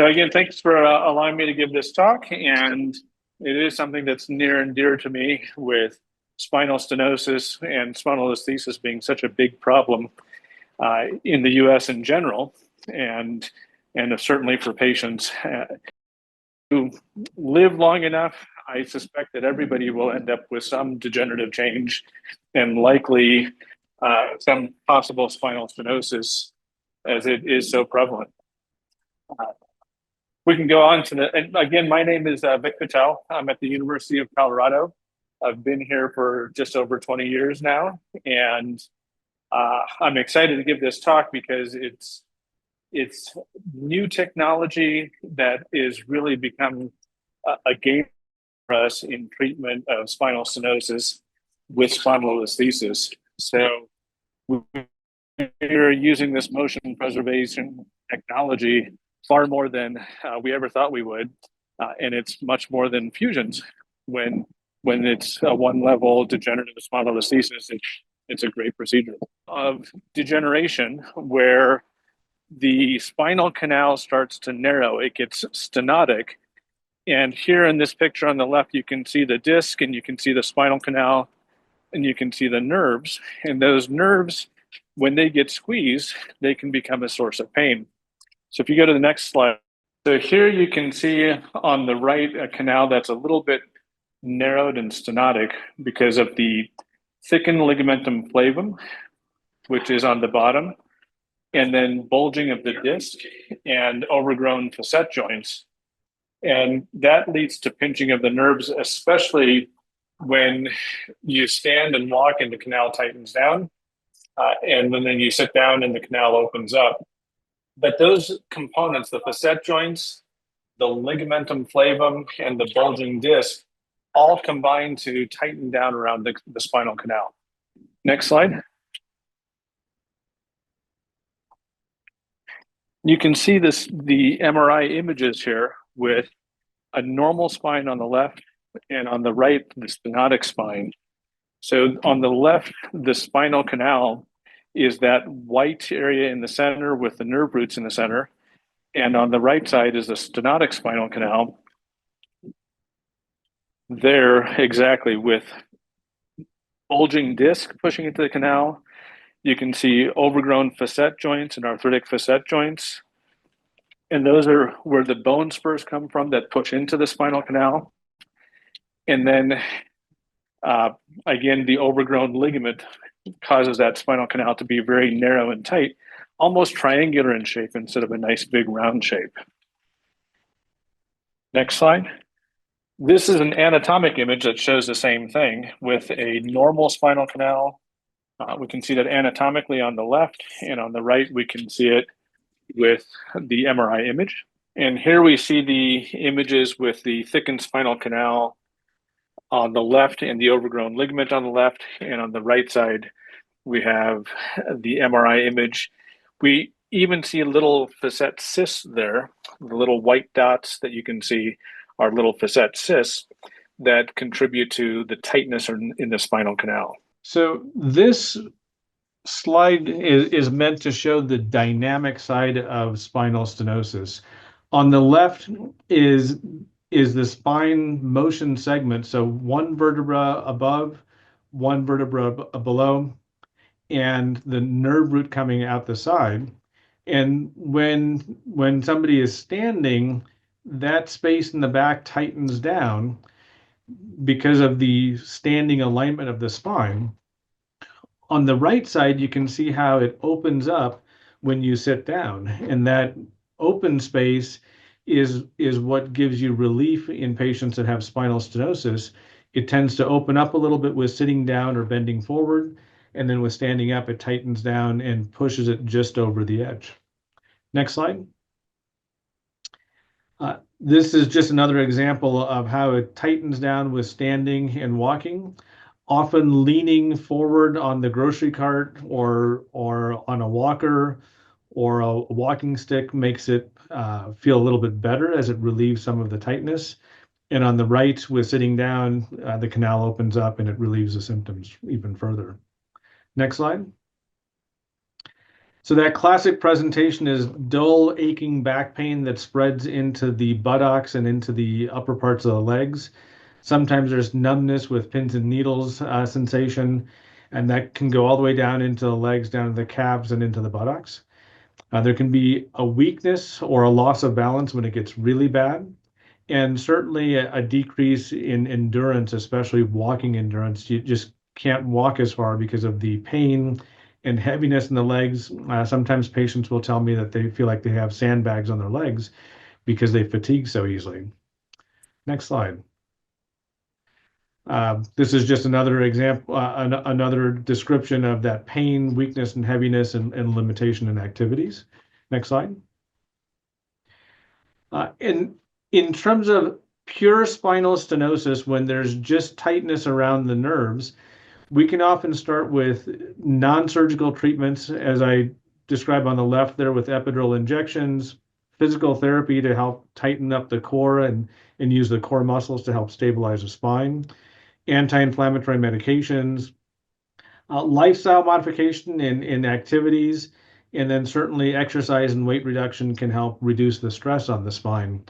So again, thanks for allowing me to give this talk. And it is something that's near and dear to me, with spinal stenosis and spondylolisthesis being such a big problem in the US in general, and certainly for patients who live long enough. I suspect that everybody will end up with some degenerative change, and likely some possible spinal stenosis, as it is so prevalent. We can go on to and again, my name is Vik Patel. I'm at the University of Colorado. I've been here for just over 20 years now, and I'm excited to give this talk because it's new technology that is really become a game for us in treatment of spinal stenosis with spondylolisthesis. So we're using this motion preservation technology far more than we ever thought we would, and it's much more than fusions. When it's a one-level degenerative spondylolisthesis, it's a great procedure of degeneration where the spinal canal starts to narrow. It gets stenotic. And here in this picture on the left, you can see the disc, and you can see the spinal canal, and you can see the nerves. And those nerves, when they get squeezed, they can become a source of pain. So if you go to the next slide. So here you can see on the right a canal that's a little bit narrowed and stenotic because of the thickened ligamentum flavum, which is on the bottom, and then bulging of the disc and overgrown facet joints. And that leads to pinching of the nerves, especially when you stand and walk and the canal tightens down, and then you sit down and the canal opens up. But those components, the facet joints, the ligamentum flavum, and the bulging disc, all combine to tighten down around the spinal canal. Next slide. You can see the MRI images here with a normal spine on the left, and on the right, the stenotic spine. So on the left, the spinal canal is that white area in the center with the nerve roots in the center. And on the right side is the stenotic spinal canal. There, exactly, with bulging disc pushing into the canal. You can see overgrown facet joints and arthritic facet joints. And those are where the bone spurs come from that push into the spinal canal. And then, again, the overgrown ligament causes that spinal canal to be very narrow and tight, almost triangular in shape instead of a nice big round shape. Next slide. This is an anatomic image that shows the same thing with a normal spinal canal. We can see that anatomically on the left, and on the right, we can see it with the MRI image. And here we see the images with the thickened spinal canal on the left and the overgrown ligament on the left, and on the right side, we have the MRI image. We even see a little facet cyst there. The little white dots that you can see are little facet cysts that contribute to the tightness in the spinal canal. So this slide is meant to show the dynamic side of spinal stenosis. On the left is the spine motion segment. So one vertebra above, one vertebra below, and the nerve root coming out the side. And when somebody is standing, that space in the back tightens down because of the standing alignment of the spine. On the right side, you can see how it opens up when you sit down, and that open space is what gives you relief in patients that have spinal stenosis. It tends to open up a little bit with sitting down or bending forward, and then with standing up, it tightens down and pushes it just over the edge. Next slide. This is just another example of how it tightens down with standing and walking. Often leaning forward on the grocery cart or on a walker or a walking stick makes it feel a little bit better as it relieves some of the tightness. And on the right, with sitting down, the canal opens up and it relieves the symptoms even further. Next slide. So that classic presentation is dull, aching back pain that spreads into the buttocks and into the upper parts of the legs. Sometimes there's numbness with pins and needles sensation, and that can go all the way down into the legs, down to the calves, and into the buttocks. There can be a weakness or a loss of balance when it gets really bad, and certainly a decrease in endurance, especially walking endurance. You just can't walk as far because of the pain and heaviness in the legs. Sometimes patients will tell me that they feel like they have sandbags on their legs because they fatigue so easily. Next slide. This is just another example, another description of that pain, weakness, and heaviness and limitation in activities. Next slide. In terms of pure spinal stenosis, when there's just tightness around the nerves, we can often start with non-surgical treatments, as I described on the left there, with epidural injections, physical therapy to help tighten up the core and use the core muscles to help stabilize the spine, anti-inflammatory medications, lifestyle modification in activities, and then certainly exercise and weight reduction can help reduce the stress on the spine.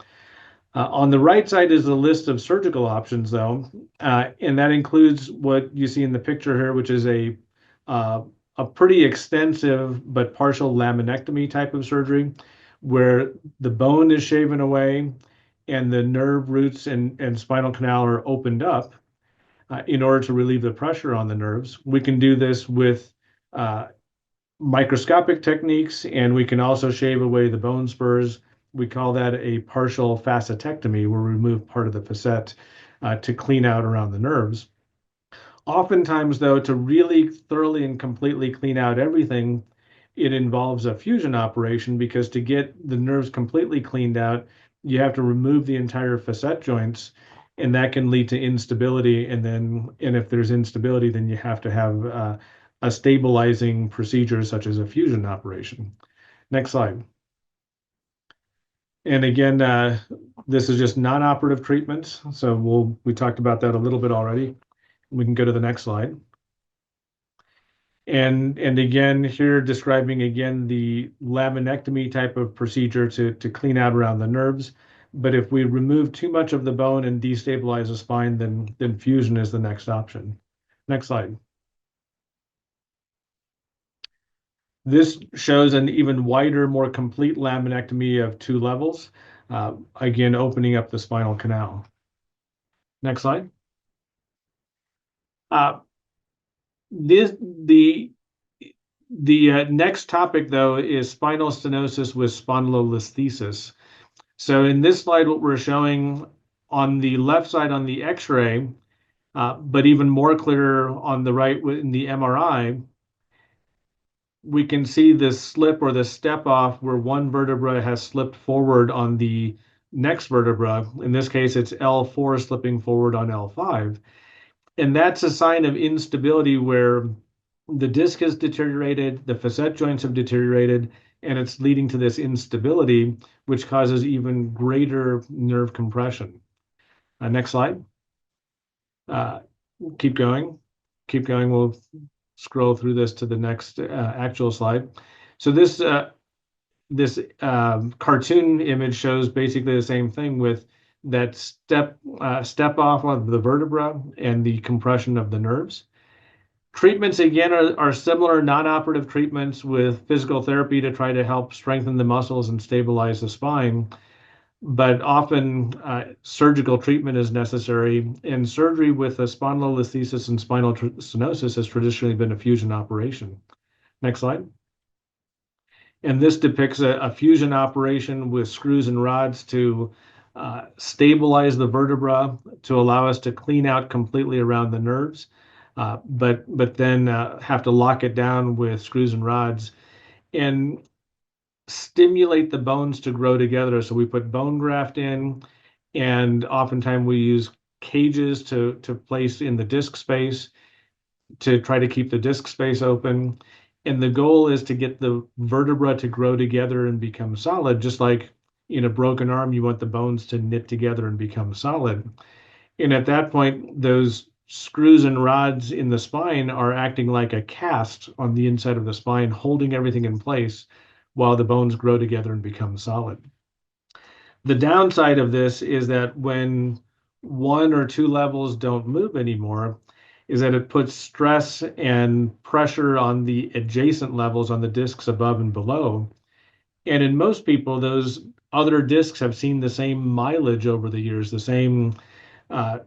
On the right side is a list of surgical options, though, and that includes what you see in the picture here, which is uh, a pretty extensive but partial laminectomy type of surgery, where the bone is shaven away and the nerve roots and spinal canal are opened up in order to relieve the pressure on the nerves. We can do this with uh, microscopic techniques, and we can also shave away the bone spurs. We call that a partial facetectomy, where we remove part of the facet to clean out around the nerves. Oftentimes, though, to really thoroughly and completely clean out everything, it involves a fusion operation because to get the nerves completely cleaned out, you have to remove the entire facet joints, and that can lead to instability. And if there's instability, then you have to have a stabilizing procedure such as a fusion operation. Next slide. And again, this is just non-operative treatments. So we talked about that a little bit already. We can go to the next slide. And again, here describing again the laminectomy type of procedure to clean out around the nerves. But if we remove too much of the bone and destabilize the spine, then fusion is the next option. Next slide. This shows an even wider, more complete laminectomy of 2 levels, again, opening up the spinal canal. Next slide. Uh, this, the next topic, though, is spinal stenosis with spondylolisthesis. So in this slide, what we're showing on the left side on the X-ray, but even more clear on the right in the MRI, we can see this slip or the step off where one vertebra has slipped forward on the next vertebra. In this case, it's L4 slipping forward on L5. And that's a sign of instability where the disc has deteriorated, the facet joints have deteriorated, and it's leading to this instability, which causes even greater nerve compression. Next slide. Uh, keep going. Keep going. We'll scroll through this to the next actual slide. So this cartoon image shows basically the same thing with that step off of the vertebra and the compression of the nerves. Treatments again are similar non-operative treatments with physical therapy to try to help strengthen the muscles and stabilize the spine. But often surgical treatment is necessary, and surgery with a spondylolisthesis and spinal stenosis has traditionally been a fusion operation. Next slide. And this depicts a fusion operation with screws and rods to stabilize the vertebra to allow us to clean out completely around the nerves, but then have to lock it down with screws and rods and stimulate the bones to grow together. So we put bone graft in, and oftentimes we use cages to place in the disc space to try to keep the disc space open. And the goal is to get the vertebra to grow together and become solid, just like in a broken arm, you want the bones to knit together and become solid. And at that point, those screws and rods in the spine are acting like a cast on the inside of the spine, holding everything in place while the bones grow together and become solid. The downside of this is that when one or two levels don't move anymore, is that it puts stress and pressure on the adjacent levels on the discs above and below. And in most people, those other discs have seen the same mileage over the years, the same uh,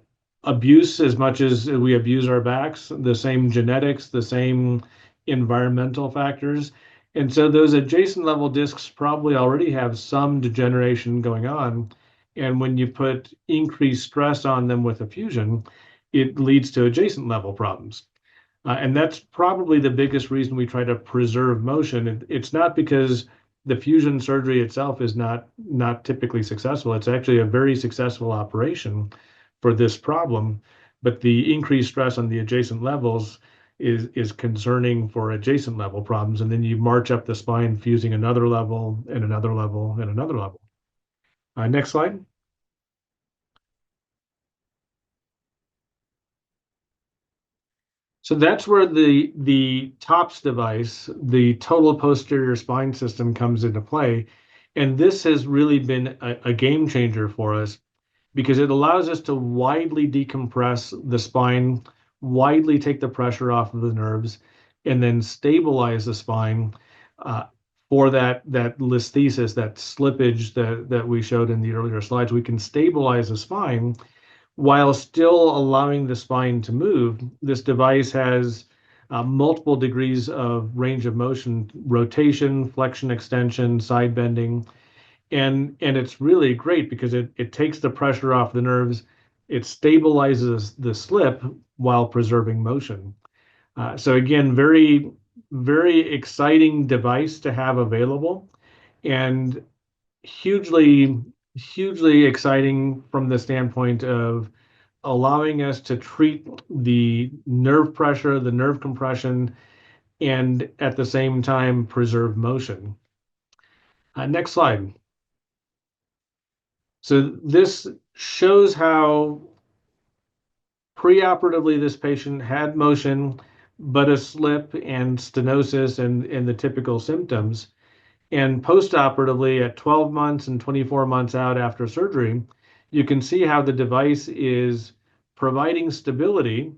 abuse as much as we abuse our backs, the same genetics, the same environmental factors. And so those adjacent level discs probably already have some degeneration going on. And when you put increased stress on them with a fusion, it leads to adjacent level problems. And that's probably the biggest reason we try to preserve motion. It's not because the fusion surgery itself is not typically successful. It's actually a very successful operation for this problem, but the increased stress on the adjacent levels is concerning for adjacent level problems. And then you march up the spine, fusing another level and another level and another level. Next slide. So that's where the TOPS device, the total posterior spine system, comes into play. And this has really been a game changer for us because it allows us to widely decompress the spine, widely take the pressure off of the nerves, and then stabilize the spine uh, for that listhesis, that slippage that we showed in the earlier slides. We can stabilize the spine while still allowing the spine to move. This device has multiple degrees of range of motion, rotation, flexion, extension, side bending, and it's really great because it takes the pressure off the nerves, it stabilizes the slip while preserving motion. So again, very exciting device to have available, and hugely hugely exciting from the standpoint of allowing us to treat the nerve pressure, the nerve compression, and at the same time preserve motion. Next slide. So this shows how preoperatively this patient had motion, but a slip and stenosis and the typical symptoms. And postoperatively at 12 months and 24 months out after surgery, you can see how the device is providing stability,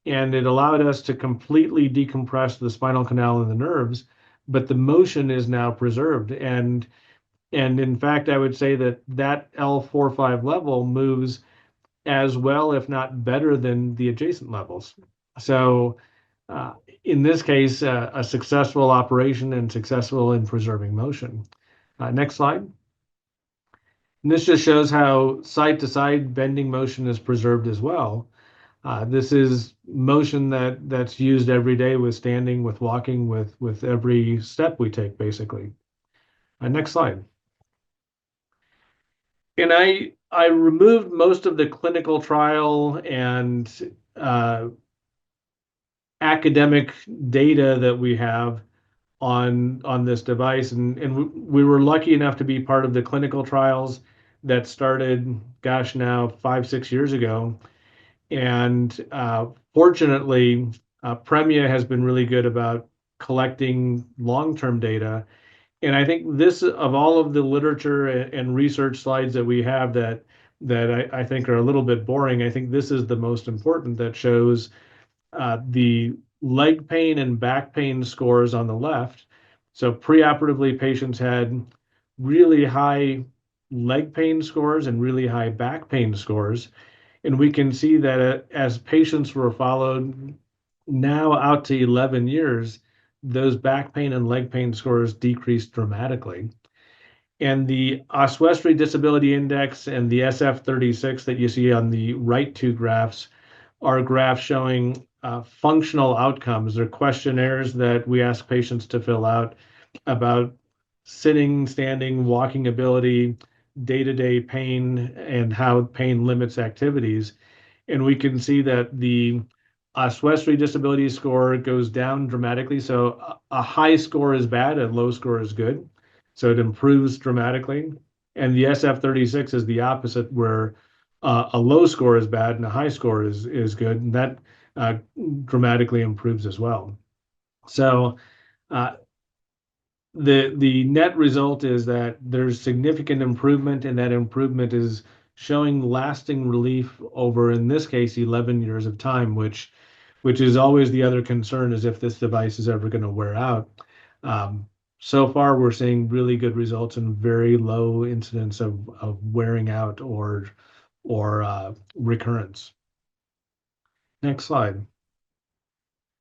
and it allowed us to completely decompress the spinal canal and the nerves, but the motion is now preserved. And in fact, I would say that that L4-5 level moves as well, if not better, than the adjacent levels. So uh, in this case, a successful operation and successful in preserving motion. Next slide. And this just shows how side-to-side bending motion is preserved as well. This is motion that's used every day with standing, with walking, with every step we take, basically. Next slide. And I removed most of the clinical trial and academic data that we have on this device, and we were lucky enough to be part of the clinical trials that started, gosh, now 5-6 years ago. And fortunately, Premia has been really good about collecting long-term data. And I think this, of all of the literature and research slides that we have that I think are a little bit boring, I think this is the most important, that shows the leg pain and back pain scores on the left. So preoperatively, patients had really high leg pain scores and really high back pain scores. And we can see that as patients were followed now out to 11 years, those back pain and leg pain scores decreased dramatically. And the Oswestry Disability Index and the SF-36 that you see on the right two graphs are graphs showing functional outcomes. They're questionnaires that we ask patients to fill out about sitting, standing, walking ability, day-to-day pain, and how pain limits activities. And we can see that the Oswestry disability score goes down dramatically. So a high score is bad, a low score is good. So it improves dramatically. And the SF-36 is the opposite, where a low score is bad and a high score is good, and that uh, dramatically improves as well. So uh, the net result is that there's significant improvement, and that improvement is showing lasting relief over, in this case, 11 years of time, which is always the other concern, is if this device is ever going to wear out. Um, so far, we're seeing really good results and very low incidence of wearing out or recurrence. Next slide.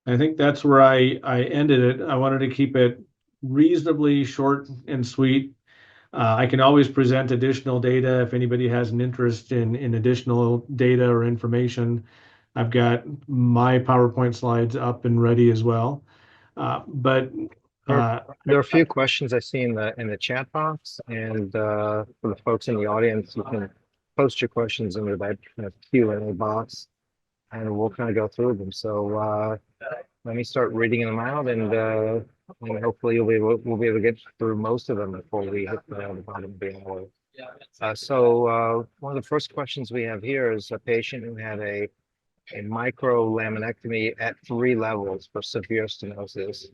I think that's where I ended it. I wanted to keep it reasonably short and sweet. I can always present additional data if anybody has an interest in additional data or information. I've got my PowerPoint slides up and ready as well. But There, there are a few questions I see in the chat box, and for the folks in the audience, you can post your questions into that kind of Q&A box, and we'll kind of go through them. So let me start reading them out, and hopefully we'll be able to get through most of them before we hit the bottom of the hour. One of the first questions we have here is a patient who had a microlaminectomy at 3 levels for severe stenosis.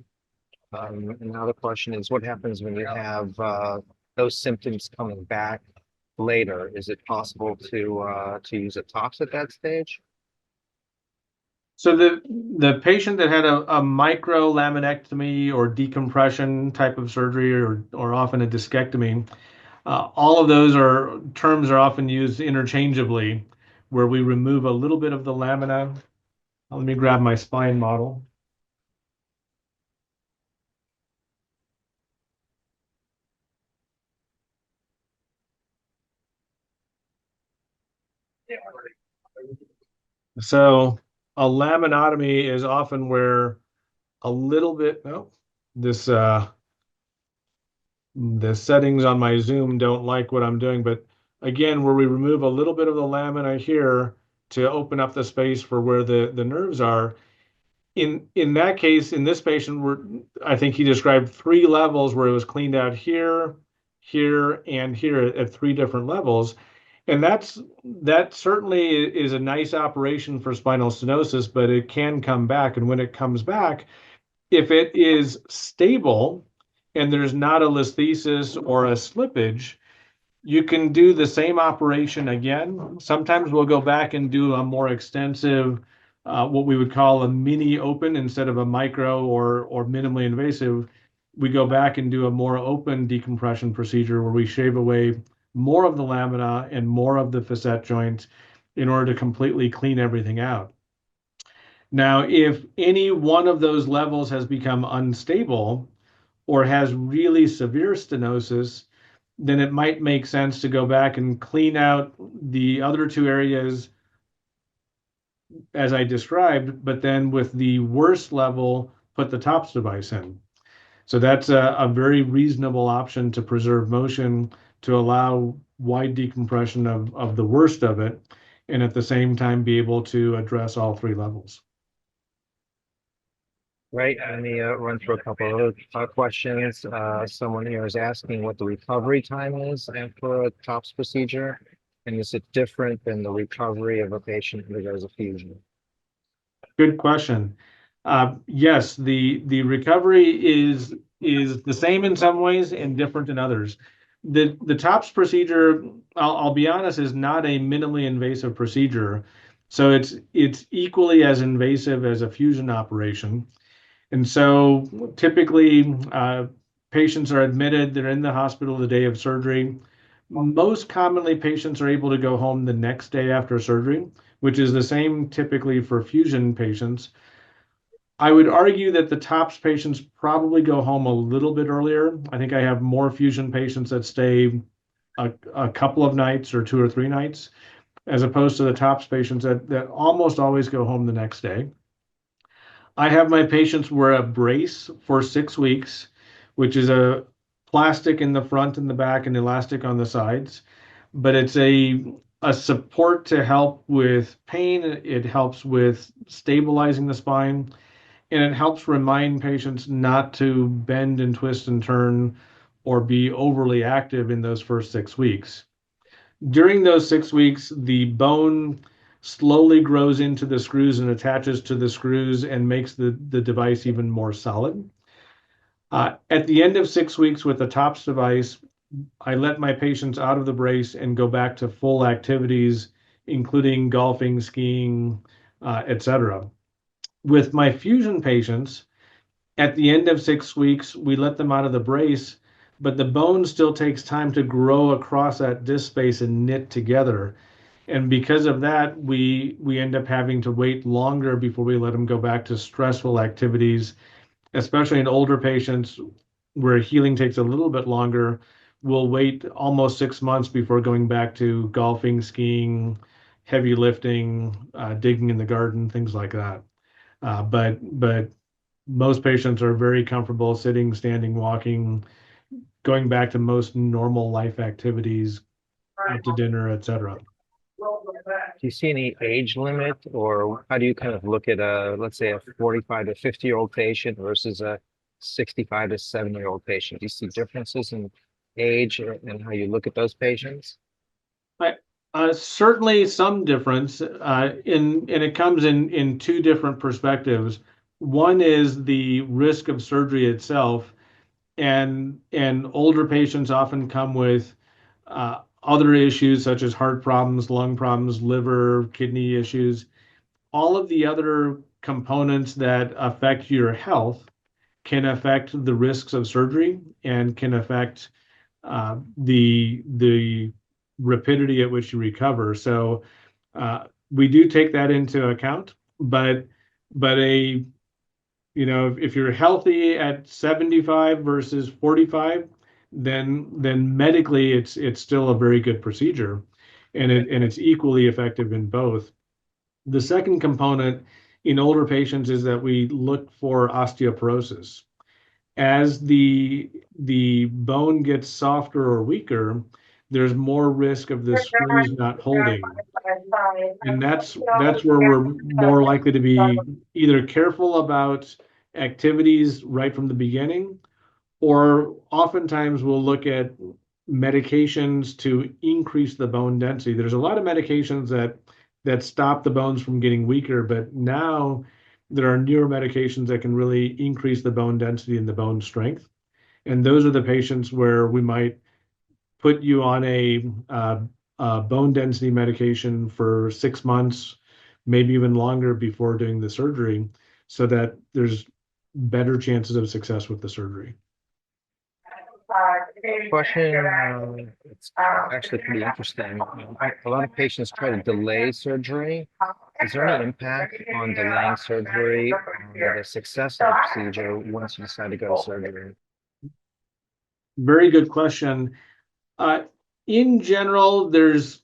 And now the question is, what happens when you have those symptoms coming back later? Is it possible to use a TOPS at that stage? so the patient that had a microlaminectomy or decompression type of surgery, or often a discectomy, all of those terms are often used interchangeably, where we remove a little bit of the lamina. Let me grab my spine model. So a laminotomy is often where a little bit, oh, this the settings on my Zoom don't like what I'm doing, but again, where we remove a little bit of the lamina here to open up the space for where the nerves are. In that case, in this patient, I think he described 3 levels where it was cleaned out here, here, and here at 3 different levels. And that certainly is a nice operation for spinal stenosis, but it can come back. And when it comes back, if it is stable and there's not a listhesis or a slippage, you can do the same operation again. Sometimes we'll go back and do a more extensive, what we would call a mini open instead of a micro or minimally invasive. We go back and do a more open decompression procedure where we shave away more of the lamina and more of the facet joints in order to completely clean everything out. Now, if any one of those levels has become unstable or has really severe stenosis, then it might make sense to go back and clean out the other 2 areas as I described, but then with the worst level, put the TOPS device in. So that's a very reasonable option to preserve motion, to allow wide decompression of the worst of it, and at the same time be able to address all 3 levels. Right. Let me run through a couple of questions. Someone here is asking what the recovery time is after a TOPS procedure, and is it different than the recovery of a patient who undergoes a fusion? Good question. Yes, the recovery is the same in some ways and different in others. The TOPS procedure, I'll be honest, is not a minimally invasive procedure, so it's equally as invasive as a fusion operation. And so typically, patients are admitted, they're in the hospital the day of surgery. Most commonly, patients are able to go home the next day after surgery, which is the same typically for fusion patients. I would argue that the TOPS patients probably go home a little bit earlier. I think I have more fusion patients that stay a couple of nights or 2 or 3 nights, as opposed to the TOPS patients that almost always go home the next day. I have my patients wear a brace for 6 weeks, which is a plastic in the front and the back and elastic on the sides. But it's a support to help with pain. It helps with stabilizing the spine, and it helps remind patients not to bend and twist and turn or be overly active in those first 6 weeks. During those 6 weeks, the bone slowly grows into the screws and attaches to the screws and makes the device even more solid. At the end of 6 weeks with the TOPS device, I let my patients out of the brace and go back to full activities, including golfing, skiing, etc. With my fusion patients, at the end of 6 weeks, we let them out of the brace, but the bone still takes time to grow across that disc space and knit together. And because of that, we end up having to wait longer before we let them go back to stressful activities, especially in older patients where healing takes a little bit longer. We'll wait almost 6 months before going back to golfing, skiing, heavy lifting, digging in the garden, things like that. But most patients are very comfortable sitting, standing, walking, going back to most normal life activities, out to dinner, etc. Do you see any age limit, or how do you kind of look at let's say a 45 to 50-year-old patient versus a 65 to 70-year-old patient? Do you see differences in age and how you look at those patients? Certainly some difference, and it comes in two different perspectives. One is the risk of surgery itself, and older patients often come with other issues such as heart problems, lung problems, liver, kidney issues. All of the other components that affect your health can affect the risks of surgery and can affect the rapidity at which you recover. So we do take that into account, but if you're healthy at 75 versus 45, then medically it's still a very good procedure, and it's equally effective in both. The second component in older patients is that we look for osteoporosis. As the bone gets softer or weaker, there's more risk of the screws not holding. And that's where we're more likely to be either careful about activities right from the beginning, or oftentimes we'll look at medications to increase the bone density. There's a lot of medications that stop the bones from getting weaker, but now there are newer medications that can really increase the bone density and the bone strength. And those are the patients where we might put you on a bone density medication for 6 months, maybe even longer before doing the surgery, so that there's better chances of success with the surgery. Question, it's actually pretty interesting. A lot of patients try to delay surgery. Is there any impact on delaying surgery on the success of the procedure once you decide to go to surgery? Very good question. In general, there's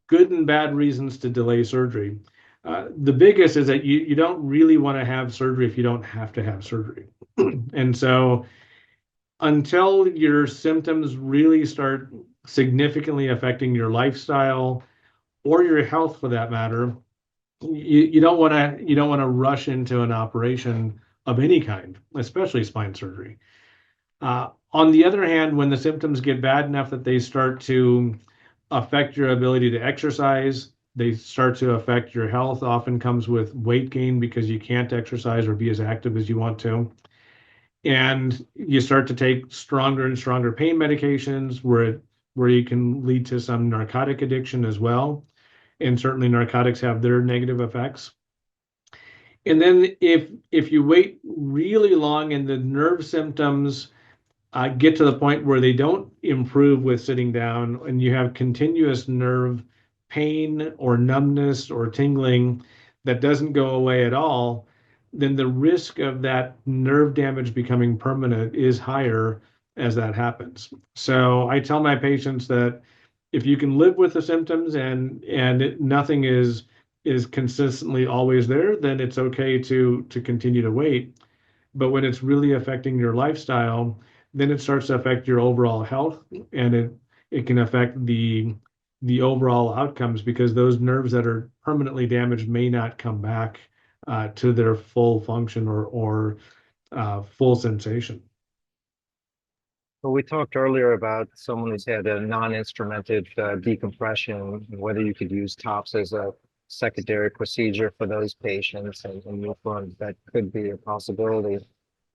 good and bad reasons to delay surgery. The biggest is that you don't really want to have surgery if you don't have to have surgery. And so until your symptoms really start significantly affecting your lifestyle or your health for that matter, you don't want to rush into an operation of any kind, especially spine surgery. On the other hand, when the symptoms get bad enough that they start to affect your ability to exercise, they start to affect your health, often comes with weight gain because you can't exercise or be as active as you want to. And you start to take stronger and stronger pain medications where you can lead to some narcotic addiction as well. And certainly narcotics have their negative effects. And then if you wait really long and the nerve symptoms get to the point where they don't improve with sitting down and you have continuous nerve pain or numbness or tingling that doesn't go away at all, then the risk of that nerve damage becoming permanent is higher as that happens. So I tell my patients that if you can live with the symptoms and nothing is consistently always there, then it's okay to continue to wait. But when it's really affecting your lifestyle, then it starts to affect your overall health, and it can affect the overall outcomes, because those nerves that are permanently damaged may not come back to their full function or full sensation. Well, we talked earlier about someone who's had a non-instrumented decompression, and whether you could use TOPS as a secondary procedure for those patients and move on. That could be a possibility.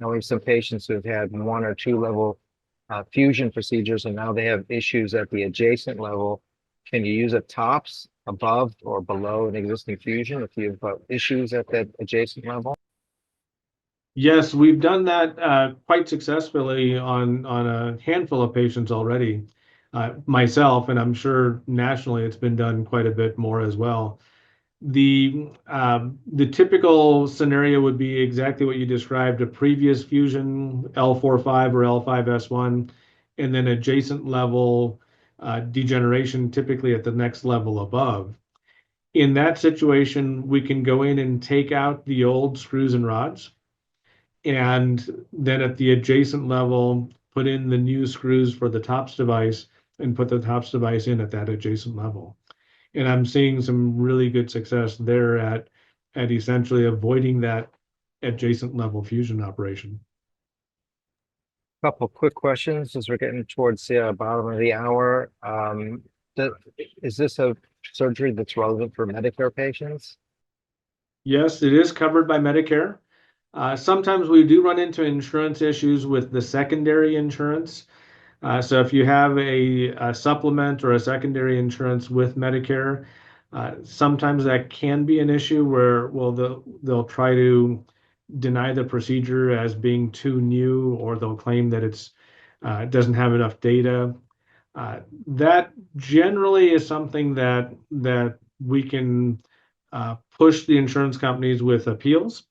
Now we have some patients who've had 1 or 2 level fusion procedures, and now they have issues at the adjacent level. Can you use a TOPS above or below an existing fusion if you have issues at that adjacent level? Yes, we've done that quite successfully on a handful of patients already. Myself, and I'm sure nationally it's been done quite a bit more as well. The typical scenario would be exactly what you described: a previous fusion L4-5 or L5-S1, and then adjacent level degeneration, typically at the next level above. In that situation, we can go in and take out the old screws and rods, and then at the adjacent level, put in the new screws for the TOPS device and put the TOPS device in at that adjacent level. And I'm seeing some really good success there at essentially avoiding that adjacent level fusion operation. Couple quick questions as we're getting towards the bottom of the hour. Is this a surgery that's relevant for Medicare patients? Yes, it is covered by Medicare. Sometimes we do run into insurance issues with the secondary insurance. So if you have a supplement or a secondary insurance with Medicare, sometimes that can be an issue where, well, they'll try to deny the procedure as being too new, or they'll claim that it doesn't have enough data. That generally is something that we can push the insurance companies with appeals.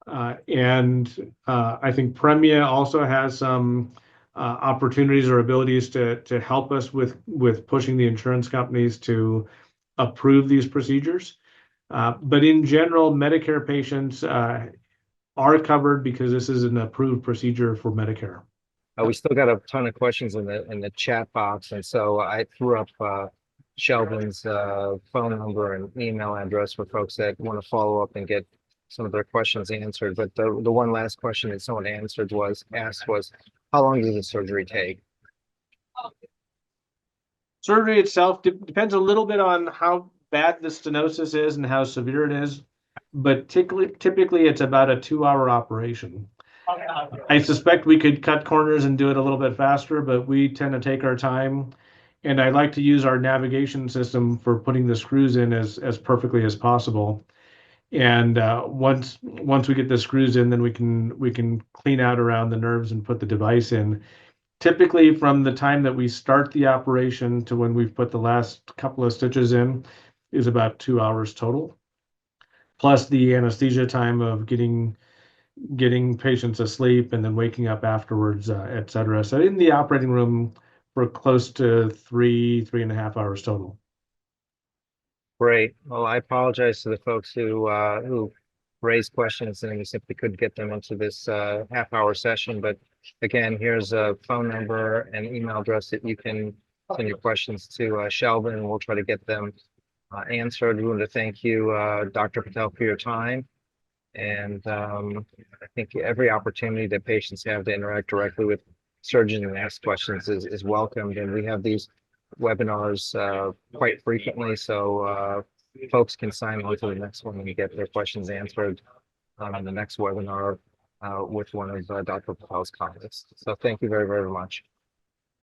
And I think Premia also has some opportunities or abilities to help us with pushing the insurance companies to approve these procedures. But in general, Medicare patients are covered because this is an approved procedure for Medicare. We still got a ton of questions in the chat box, and so I threw up Sheldon's phone number and email address for folks that want to follow up and get some of their questions answered. But the one last question that someone asked was, how long does the surgery take? Surgery itself depends a little bit on how bad the stenosis is and how severe it is, but typically it's about a 2-hour operation. I suspect we could cut corners and do it a little bit faster, but we tend to take our time. And I like to use our navigation system for putting the screws in as perfectly as possible. And once we get the screws in, then we can clean out around the nerves and put the device in. Typically, from the time that we start the operation to when we've put the last couple of stitches in is about 2 hours total, plus the anesthesia time of getting patients asleep and then waking up afterwards, et cetera. So in the operating room, we're close to 3.5 hours total. Great. Well, I apologize to the folks who raised questions and we simply couldn't get them into this half-hour session. But again, here's a phone number and email address that you can send your questions to Sheldon, and we'll try to get them answered. We want to thank you, Dr. Patel, for your time. And I think every opportunity that patients have to interact directly with surgeons and ask questions is welcomed. And we have these webinars quite frequently, so folks can sign on to the next one and get their questions answered on the next webinar with one of Dr. Patel's colleagues. So thank you very, very much.